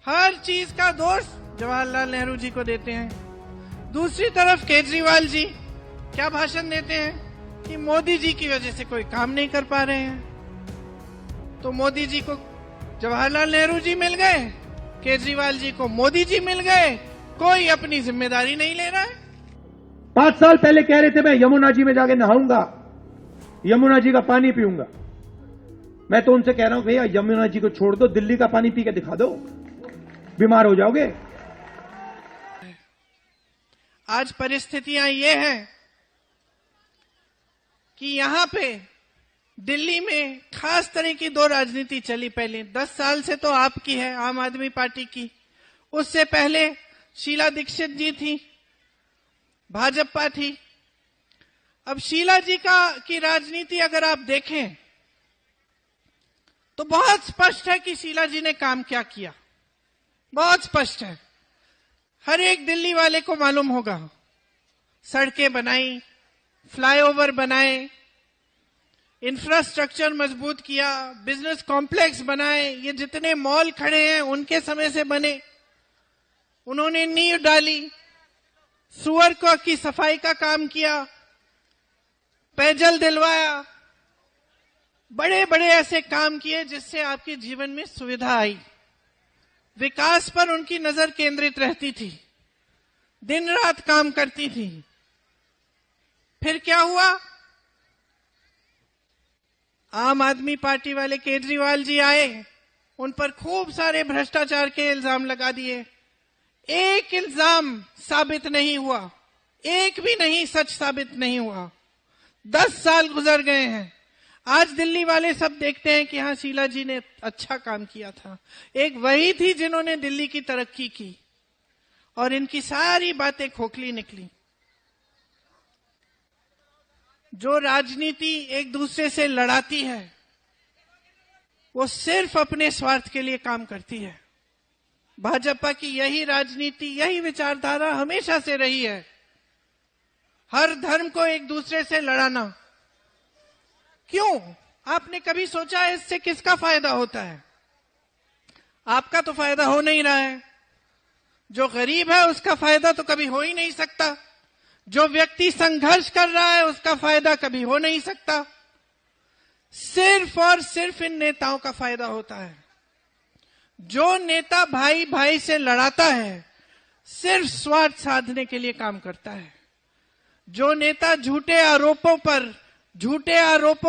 हर चीज का दोष जवाहरलाल नेहरू जी को देते हैं। दूसरी तरफ केजरीवाल जी क्या भाषण देते हैं कि मोदी जी की वजह से कोई काम नहीं कर पा रहे हैं। तो मोदी जी को जवाहरलाल नेहरू जी मिल गए, केजरीवाल जी को मोदी जी मिल गए, कोई अपनी जिम्मेदारी नहीं ले रहा है। 5 साल पहले कह रहे थे मैं यमुना जी में जाके नहाऊंगा, यमुना जी का पानी पीऊंगा। मैं तो उनसे कह रहा हूं भैया यमुना जी को छोड़ दो, दिल्ली का पानी पी के दिखा दो, बीमार हो जाओगे। आज परिस्थितियां ये हैं कि यहां पे दिल्ली में खास तरह की दो राजनीति चली। पहले 10 साल से तो आपकी है, आम आदमी पार्टी की। उससे पहले शीला दीक्षित जी थी, भाजपा थी। अब शीला जी की राजनीति अगर आप देखें तो बहुत स्पष्ट है कि शीला जी ने काम क्या किया, बहुत स्पष्ट है। हर एक दिल्ली वाले को मालूम होगा। सड़कें बनाई, फ्लाईओवर बनाए, इंफ्रास्ट्रक्चर मजबूत किया, बिजनेस कॉम्प्लेक्स बनाए। ये जितने मॉल खड़े हैं उनके समय से बने। उन्होंने नींव डाली, सुअर की सफाई का काम किया, पेयजल दिलवाया, बड़े बड़े ऐसे काम किए जिससे आपके जीवन में सुविधा आई। विकास पर उनकी नजर केंद्रित रहती थी, दिन रात काम करती थी। फिर क्या हुआ? आम आदमी पार्टी वाले केजरीवाल जी आए, उन पर खूब सारे भ्रष्टाचार के इल्जाम लगा दिए। एक इल्जाम साबित नहीं हुआ, एक भी नहीं सच साबित नहीं हुआ। 10 साल गुजर गए हैं। आज दिल्ली वाले सब देखते हैं कि हाँ शीला जी ने अच्छा काम किया था। एक वही थी जिन्होंने दिल्ली की तरक्की की, और इनकी सारी बातें खोखली निकली। जो राजनीति एक दूसरे से लड़ाती है वो सिर्फ अपने स्वार्थ के लिए काम करती है। भाजपा की यही राजनीति, यही विचारधारा हमेशा से रही है। हर धर्म को एक दूसरे से लड़ाना। क्यों? आपने कभी सोचा है इससे किसका फायदा होता है? आपका तो फायदा हो नहीं रहा है। जो गरीब है उसका फायदा तो कभी हो ही नहीं सकता। जो व्यक्ति संघर्ष कर रहा है उसका फायदा कभी हो नहीं सकता। सिर्फ और सिर्फ इन नेताओं का फायदा होता है। जो नेता भाई भाई से लड़ाता है सिर्फ स्वार्थ साधने के लिए काम करता है। जो नेता झूठे आरोपों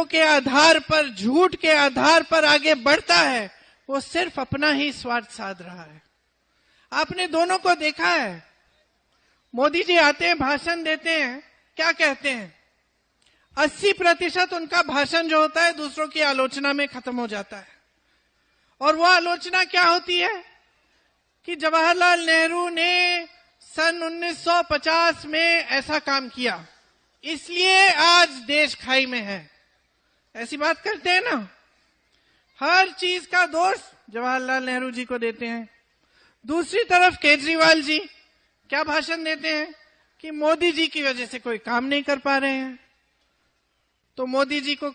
के आधार पर, झूठ के आधार पर आगे बढ़ता है, वो सिर्फ अपना ही स्वार्थ साध रहा है। आपने दोनों को देखा है। मोदी जी आते हैं, भाषण देते हैं, क्या कहते हैं? 80% उनका भाषण जो होता है दूसरों की आलोचना में खत्म हो जाता है। और वो आलोचना क्या होती है कि जवाहरलाल नेहरू ने सन 1950 में ऐसा काम किया, इसलिए आज देश खाई में है। ऐसी बात करते हैं ना। हर चीज का दोष जवाहरलाल नेहरू जी को देते हैं। दूसरी तरफ केजरीवाल जी क्या भाषण देते हैं कि मोदी जी की वजह से कोई काम नहीं कर पा रहे हैं। तो मोदी जी को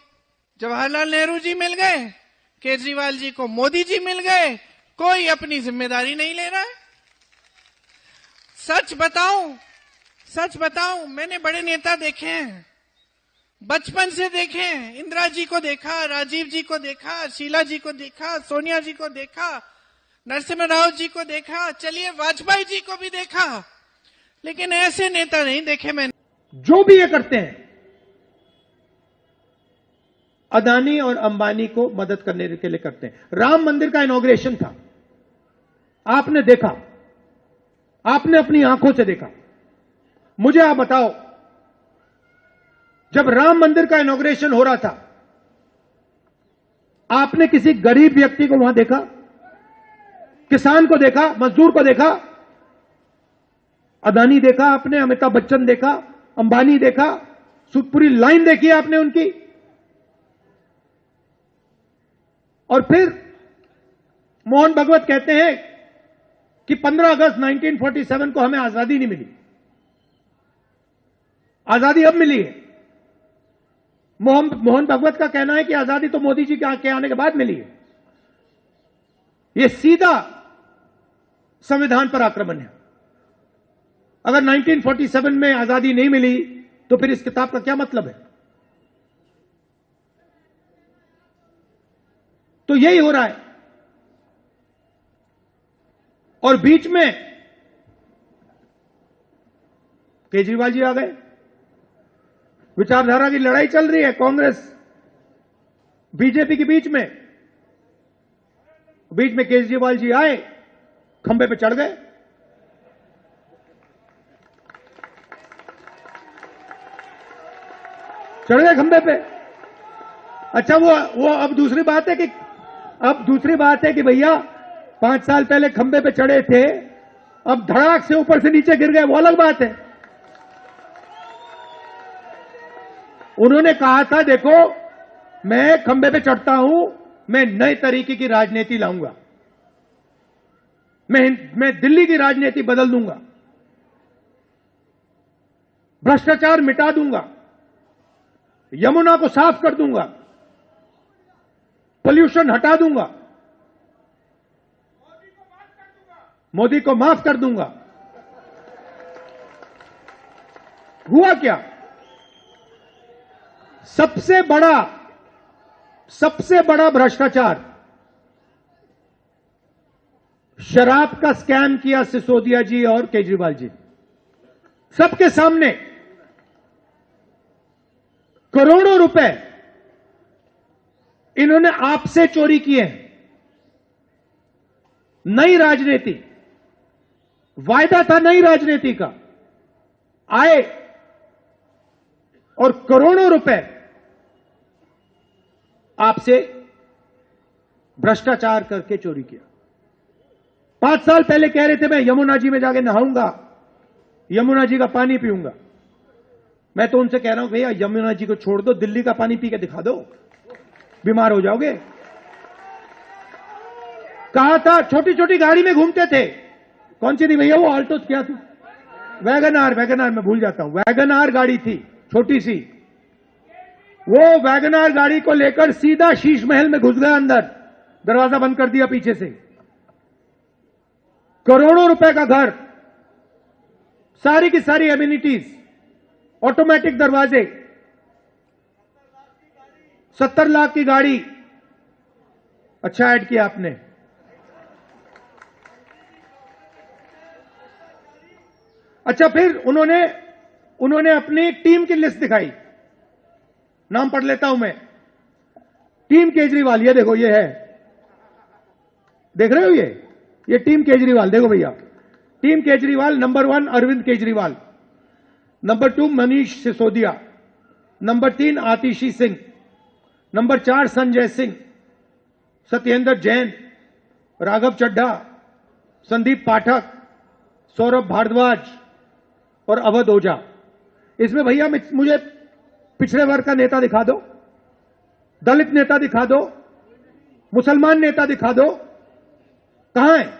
जवाहरलाल नेहरू जी मिल गए, केजरीवाल जी को मोदी जी मिल गए, कोई अपनी जिम्मेदारी नहीं ले रहा है। सच बताऊं, मैंने बड़े नेता देखे हैं, बचपन से देखे हैं। इंदिरा जी को देखा, राजीव जी को देखा, शीला जी को देखा, सोनिया जी को देखा, नरसिम्हा राव जी को देखा, चलिए वाजपेयी जी को भी देखा, लेकिन ऐसे नेता नहीं देखे मैंने। जो भी ये करते हैं अदानी और अंबानी को मदद करने के लिए करते हैं। राम मंदिर का इनॉग्रेशन था, आपने देखा, आपने अपनी आंखों से देखा। मुझे आप बताओ, जब राम मंदिर का इनॉग्रेशन हो रहा था, आपने किसी गरीब व्यक्ति को वहां देखा? किसान को देखा? मजदूर को देखा? अदानी देखा आपने, अमिताभ बच्चन देखा, अंबानी देखा, पूरी लाइन देखी आपने उनकी। और फिर मोहन भगवत कहते हैं कि 15 अगस्त 1947 को हमें आजादी नहीं मिली, आजादी अब मिली है। मोहन भगवत का कहना है कि आजादी तो मोदी जी के आने के बाद मिली है। ये सीधा संविधान पर आक्रमण है। अगर 1947 में आजादी नहीं मिली तो फिर इस किताब का क्या मतलब है? तो यही हो रहा है। और बीच में केजरीवाल जी आ गए। विचारधारा की लड़ाई चल रही है कांग्रेस बीजेपी के बीच में केजरीवाल जी आए, खंबे पे चढ़ गए। खंबे पे। अच्छा, वो अब दूसरी बात है कि भैया 5 साल पहले खंबे पे चढ़े थे, अब धड़ाक से ऊपर से नीचे गिर गए, वो अलग बात है। उन्होंने कहा था, देखो मैं खंबे पे चढ़ता हूं, मैं नए तरीके की राजनीति लाऊंगा, मैं दिल्ली की राजनीति बदल दूंगा, भ्रष्टाचार मिटा दूंगा, यमुना को साफ कर दूंगा, पोल्यूशन हटा दूंगा, मोदी को माफ कर दूंगा। हुआ क्या? सबसे बड़ा भ्रष्टाचार, शराब का स्कैम किया सिसोदिया जी और केजरीवाल जी सबके सामने। करोड़ों रुपए इन्होंने आपसे चोरी किए हैं। नई राजनीति, वायदा था नई राजनीति का, आए और करोड़ों रुपए आपसे भ्रष्टाचार करके चोरी किया। 5 साल पहले कह रहे थे मैं यमुना जी में जाके नहाऊंगा, यमुना जी का पानी पीऊंगा। मैं तो उनसे कह रहा हूं भैया यमुना जी को छोड़ दो, दिल्ली का पानी पी के दिखा दो, बीमार हो जाओगे। कहा था छोटी छोटी गाड़ी में घूमते थे, कौन सी थी भैया वो? ऑल्टो क्या थी? वैगनार मैं भूल जाता हूं। वैगनार गाड़ी थी छोटी सी, वो वैगनार गाड़ी को लेकर सीधा शीश महल में घुस गया, अंदर दरवाजा बंद कर दिया पीछे से। करोड़ों रुपए का घर, सारी की सारी एमिनिटीज, ऑटोमेटिक दरवाजे, 70 लाख की गाड़ी। अच्छा ऐड किया आपने। अच्छा, फिर उन्होंने अपनी टीम की लिस्ट दिखाई, नाम पढ़ लेता हूं मैं। टीम केजरीवाल, ये देखो, ये है, देख रहे हो? ये टीम केजरीवाल, देखो भैया। Team Kejriwal, number 1 Arvind Kejriwal, number 2 Manish Sisodia, number 3 Atishi Singh, number 4 Sanjay Singh, Satyendra Jain, Raghav Chadha, Sandeep Pathak, Saurabh Bharadwaj और अवध ओझा। इसमें भैया मुझे पिछड़े वर्ग का नेता दिखा दो, दलित नेता दिखा दो, मुसलमान नेता दिखा दो, कहां है?